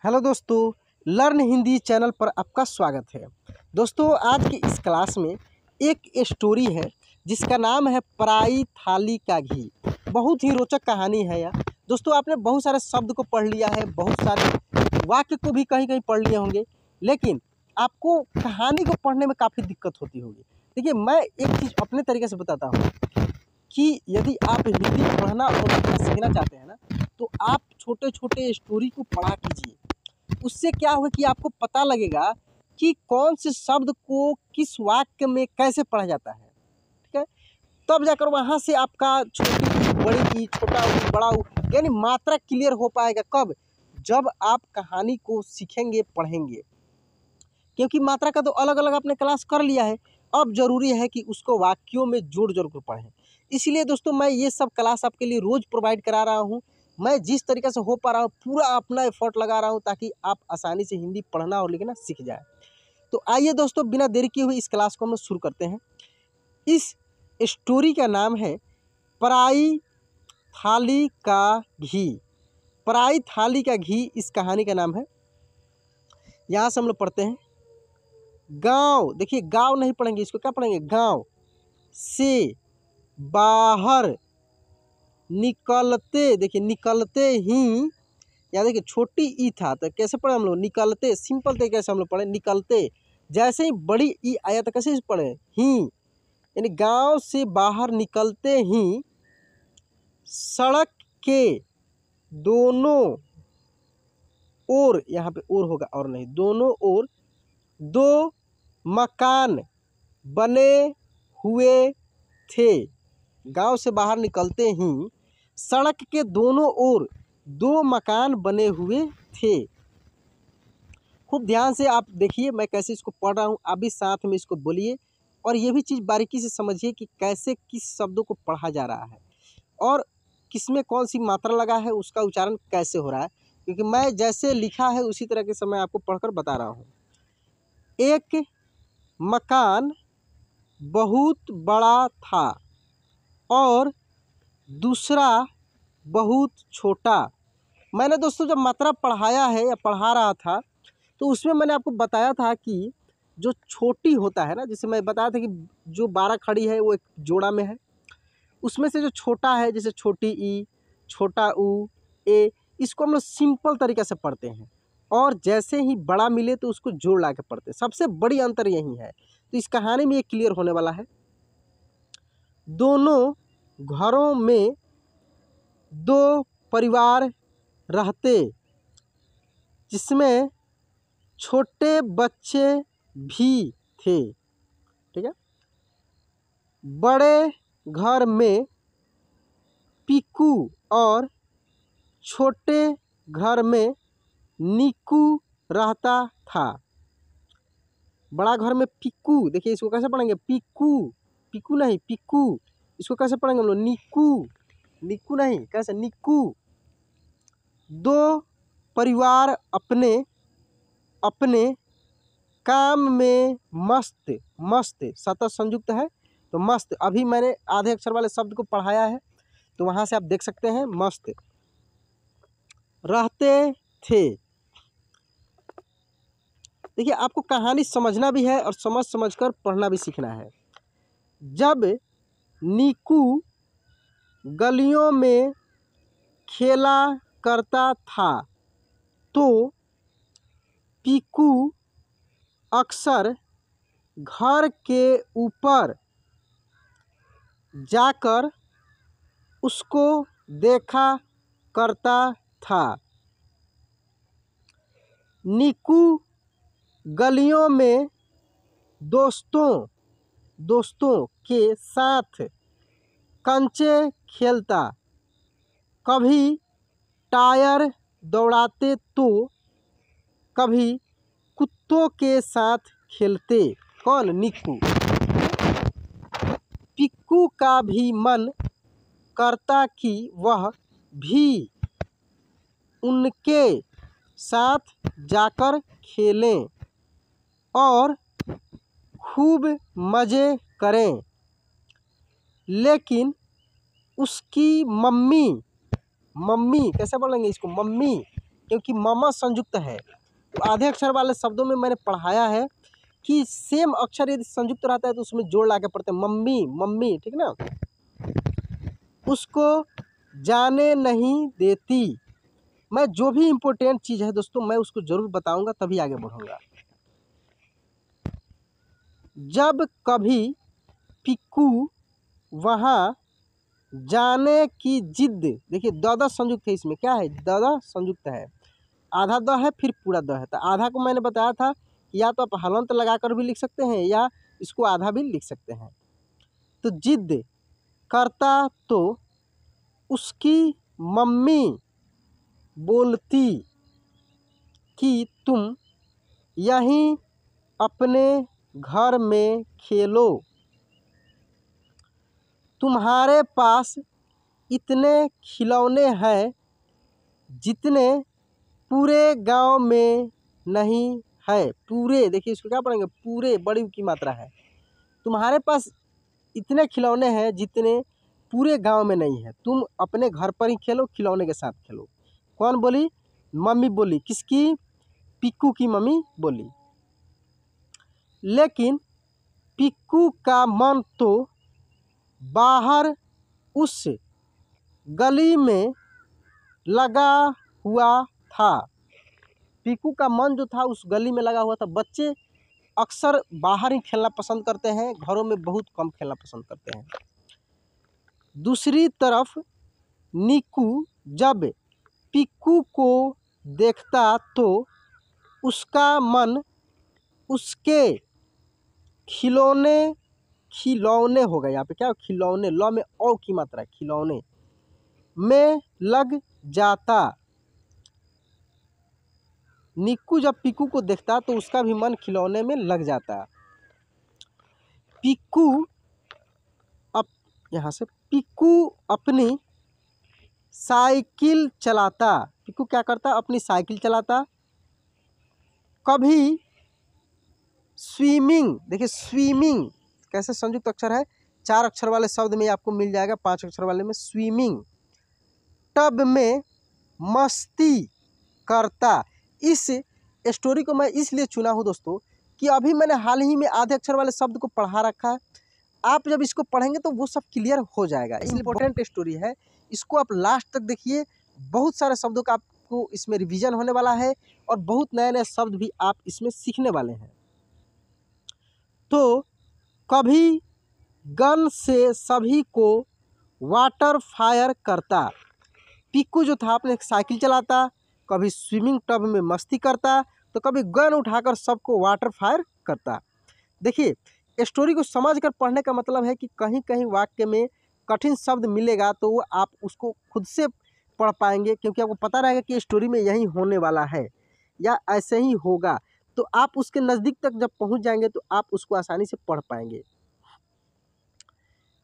Hello दोस्तों, learn Hindi channel पर आपका स्वागत है। दोस्तों, आज की इस क्लास में एक स्टोरी है जिसका नाम है पराई थाली का घी। बहुत ही रोचक कहानी है यह। दोस्तों, आपने बहुत सारे शब्द को पढ़ लिया है, बहुत सारे वाक्य को भी कहीं कहीं पढ़ लिए होंगे, लेकिन आपको कहानी को पढ़ने में काफ़ी दिक्कत होती होगी। देखिए, मैं एक चीज़ अपने तरीके से बताता हूँ कि यदि आप हिंदी पढ़ना और लिखना सीखना चाहते हैं ना, तो आप छोटे छोटे स्टोरी को पढ़ा कीजिए। उससे क्या होगा कि आपको पता लगेगा कि कौन से शब्द को किस वाक्य में कैसे पढ़ा जाता है। ठीक है, तब जाकर वहाँ से आपका छोटी ई, बड़ी ई, छोटा ऊ, बड़ा ऊ यानी मात्रा क्लियर हो पाएगा। कब? जब आप कहानी को सीखेंगे, पढ़ेंगे। क्योंकि मात्रा का तो अलग अलग आपने क्लास कर लिया है, अब ज़रूरी है कि उसको वाक्यों में जोड़ जोड़ कर पढ़ें। इसलिए दोस्तों, मैं ये सब क्लास आपके लिए रोज़ प्रोवाइड करा रहा हूँ। मैं जिस तरीके से हो पा रहा हूँ पूरा अपना एफर्ट लगा रहा हूँ ताकि आप आसानी से हिंदी पढ़ना और लिखना सीख जाए। तो आइए दोस्तों, बिना देरी किए हुए इस क्लास को हम शुरू करते हैं। इस स्टोरी का नाम है पराई थाली का घी। पराई थाली का घी इस कहानी का नाम है। यहाँ से हम लोग पढ़ते हैं गांव। देखिए, गांव नहीं पढ़ेंगे, इसको क्या पढ़ेंगे? गांव से बाहर निकलते। देखिए, निकलते ही, या देखिए छोटी ई था तो कैसे पढ़े हम लोग? निकलते। सिंपल तरीके से हम लोग पढ़े निकलते। जैसे ही बड़ी ई आया तो कैसे पढ़े? ही। यानी गांव से बाहर निकलते ही सड़क के दोनों ओर, यहाँ पे ओर होगा और नहीं, दोनों ओर दो मकान बने हुए थे। गांव से बाहर निकलते ही सड़क के दोनों ओर दो मकान बने हुए थे। खूब ध्यान से आप देखिए मैं कैसे इसको पढ़ रहा हूँ, आप भी साथ में इसको बोलिए और ये भी चीज़ बारीकी से समझिए कि कैसे किस शब्दों को पढ़ा जा रहा है और किसमें कौन सी मात्रा लगा है, उसका उच्चारण कैसे हो रहा है। क्योंकि मैं जैसे लिखा है उसी तरह के समय आपको पढ़कर बता रहा हूँ। एक मकान बहुत बड़ा था और दूसरा बहुत छोटा। मैंने दोस्तों जब मात्रा पढ़ाया है या पढ़ा रहा था तो उसमें मैंने आपको बताया था कि जो छोटी होता है ना, जैसे मैं बताया था कि जो 12 खड़ी है वो एक जोड़ा में है, उसमें से जो छोटा है जैसे छोटी ई, छोटा ऊ, ए, इसको हम लोग सिंपल तरीके से पढ़ते हैं और जैसे ही बड़ा मिले तो उसको जोड़ ला के पढ़ते हैं। सबसे बड़ी अंतर यही है। तो इस कहानी में ये क्लियर होने वाला है। दोनों घरों में दो परिवार रहते जिसमें छोटे बच्चे भी थे। ठीक है, बड़े घर में पीकू और छोटे घर में नीकू रहता था। बड़ा घर में पीकू, देखिए इसको कैसे पढ़ेंगे? पीकू, पीकू नहीं पीकू। इसको कैसे पढ़ेंगे हम लोग? नीकू, नीकू नहीं, कैसे? नीकू। दो परिवार अपने अपने काम में मस्त। मस्त सतत संयुक्त है तो मस्त। अभी मैंने आधे अक्षर वाले शब्द को पढ़ाया है तो वहाँ से आप देख सकते हैं मस्त रहते थे। देखिए, आपको कहानी समझना भी है और समझ समझकर पढ़ना भी सीखना है। जब नीकू गलियों में खेला करता था तो पीकू अक्सर घर के ऊपर जाकर उसको देखा करता था। नीकू गलियों में दोस्तों के साथ कंचे खेलता, कभी टायर दौड़ाते तो कभी कुत्तों के साथ खेलते। कौन? नीकू। पिक्कू का भी मन करता कि वह भी उनके साथ जाकर खेलें और खूब मज़े करें, लेकिन उसकी मम्मी कैसे बोलेंगे इसको? मम्मी क्योंकि मम संयुक्त है। तो आधे अक्षर वाले शब्दों में मैंने पढ़ाया है कि सेम अक्षर यदि संयुक्त रहता है तो उसमें जोड़ ला के पढ़ते हैं, मम्मी मम्मी, ठीक ना। उसको जाने नहीं देती। मैं जो भी इम्पोर्टेंट चीज़ है दोस्तों मैं उसको ज़रूर बताऊंगा, तभी आगे बढ़ूंगा। जब कभी पिक्कू वहाँ जाने की जिद, देखिए द संयुक्त है, इसमें क्या है, द संयुक्त है, आधा द है फिर पूरा द है। तो आधा को मैंने बताया था कि या तो आप हलंत लगाकर भी लिख सकते हैं या इसको आधा भी लिख सकते हैं। तो जिद करता तो उसकी मम्मी बोलती कि तुम यहीं अपने घर में खेलो, तुम्हारे पास इतने खिलौने हैं जितने पूरे गांव में नहीं है। पूरे, देखिए इसको क्या पढ़ेंगे, पूरे, बड़ी की मात्रा है। तुम्हारे पास इतने खिलौने हैं जितने पूरे गांव में नहीं है, तुम अपने घर पर ही खेलो, खिलौने के साथ खेलो। कौन बोली, मम्मी बोली, किसकी, पिक्कू की मम्मी बोली। लेकिन पिक्कू का मन तो बाहर उस गली में लगा हुआ था। पिक्कू का मन जो था उस गली में लगा हुआ था। बच्चे अक्सर बाहर ही खेलना पसंद करते हैं, घरों में बहुत कम खेलना पसंद करते हैं। दूसरी तरफ निक्कू जब पिक्कू को देखता तो उसका मन उसके खिलौने, खिलौने हो गया यहाँ पे, क्या खिलौने, लौ में औ की मात्रा है, खिलौने में लग जाता। निक्कू जब पिक्कू को देखता तो उसका भी मन खिलौने में लग जाता। पिक्कू अब यहाँ से पिक्कू अपनी साइकिल चलाता। पिक्कू क्या करता, अपनी साइकिल चलाता। कभी स्विमिंग, देखिए स्विमिंग कैसे संयुक्त अक्षर है, 4 अक्षर वाले शब्द में आपको मिल जाएगा, 5 अक्षर वाले में स्विमिंग। टब में मस्ती करता। इस स्टोरी को मैं इसलिए चुना हूँ दोस्तों कि अभी मैंने हाल ही में आधे अक्षर वाले शब्द को पढ़ा रखा है। आप जब इसको पढ़ेंगे तो वो सब क्लियर हो जाएगा, इसलिए इम्पोर्टेंट स्टोरी है। इसको आप लास्ट तक देखिए, बहुत सारे शब्दों का आपको इसमें रिवीजन होने वाला है और बहुत नए नए शब्द भी आप इसमें सीखने वाले हैं। तो कभी गन से सभी को वाटर फायर करता। पिक्कू जो था अपने साइकिल चलाता, कभी स्विमिंग टब में मस्ती करता, तो कभी गन उठाकर सबको वाटर फायर करता। देखिए स्टोरी को समझकर पढ़ने का मतलब है कि कहीं कहीं वाक्य में कठिन शब्द मिलेगा तो वो आप उसको खुद से पढ़ पाएंगे, क्योंकि आपको पता रहेगा कि स्टोरी में यही होने वाला है या ऐसे ही होगा। तो आप उसके नज़दीक तक जब पहुंच जाएंगे तो आप उसको आसानी से पढ़ पाएंगे।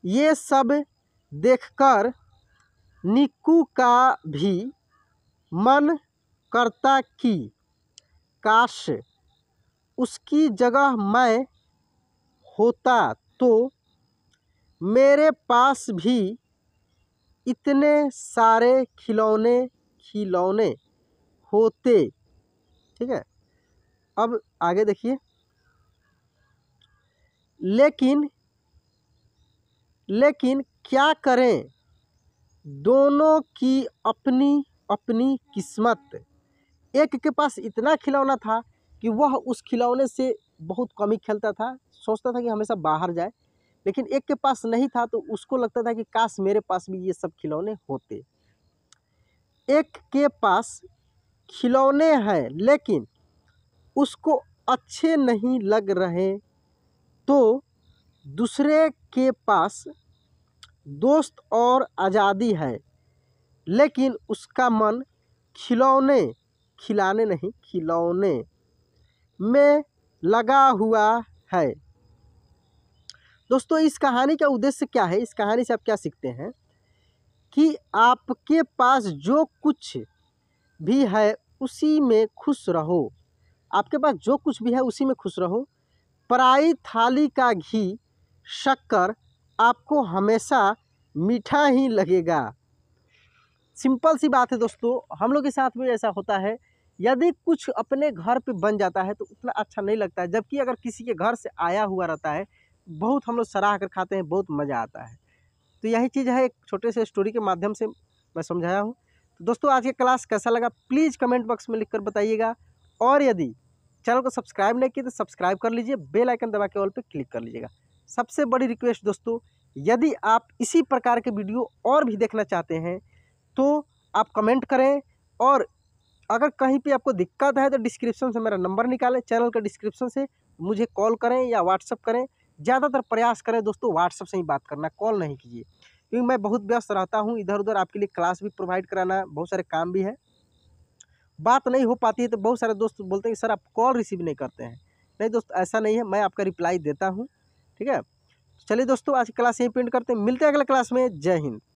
ये सब देखकर निक्कू का भी मन करता कि काश उसकी जगह मैं होता तो मेरे पास भी इतने सारे खिलौने होते। ठीक है, अब आगे देखिए। लेकिन क्या करें, दोनों की अपनी अपनी किस्मत। एक के पास इतना खिलौना था कि वह उस खिलौने से बहुत कम ही खेलता था, सोचता था कि हमेशा बाहर जाए। लेकिन एक के पास नहीं था तो उसको लगता था कि काश मेरे पास भी ये सब खिलौने होते। एक के पास खिलौने हैं लेकिन उसको अच्छे नहीं लग रहे, तो दूसरे के पास दोस्त और आज़ादी है लेकिन उसका मन खिलौने, खिलाने नहीं, खिलौने में लगा हुआ है। दोस्तों इस कहानी का उद्देश्य क्या है, इस कहानी से आप क्या सीखते हैं कि आपके पास जो कुछ भी है उसी में खुश रहो। आपके पास जो कुछ भी है उसी में खुश रहो। पराई थाली का घी शक्कर आपको हमेशा मीठा ही लगेगा। सिंपल सी बात है दोस्तों, हम लोग के साथ भी ऐसा होता है। यदि कुछ अपने घर पे बन जाता है तो उतना अच्छा नहीं लगता है, जबकि अगर किसी के घर से आया हुआ रहता है, बहुत हम लोग सराह कर खाते हैं, बहुत मज़ा आता है। तो यही चीज़ है, एक छोटे से स्टोरी के माध्यम से मैं समझाया हूँ। तो दोस्तों आज की क्लास कैसा लगा प्लीज़ कमेंट बॉक्स में लिखकर बताइएगा, और यदि चैनल को सब्सक्राइब नहीं किए तो सब्सक्राइब कर लीजिए, बेल आइकन दबा के ऑल पे क्लिक कर लीजिएगा। सबसे बड़ी रिक्वेस्ट दोस्तों, यदि आप इसी प्रकार के वीडियो और भी देखना चाहते हैं तो आप कमेंट करें, और अगर कहीं पे आपको दिक्कत है तो डिस्क्रिप्शन से मेरा नंबर निकालें, चैनल का डिस्क्रिप्शन से मुझे कॉल करें या व्हाट्सअप करें। ज़्यादातर प्रयास करें दोस्तों व्हाट्सअप से ही बात करना, कॉल नहीं कीजिए, क्योंकि मैं बहुत व्यस्त रहता हूँ, इधर उधर आपके लिए क्लास भी प्रोवाइड कराना, बहुत सारे काम भी है, बात नहीं हो पाती है। तो बहुत सारे दोस्त बोलते हैं कि सर आप कॉल रिसीव नहीं करते हैं। नहीं दोस्त, ऐसा नहीं है, मैं आपका रिप्लाई देता हूँ। ठीक है, चलिए दोस्तों आज की क्लास यहीं पे एंड करते हैं, मिलते हैं अगले क्लास में। जय हिंद।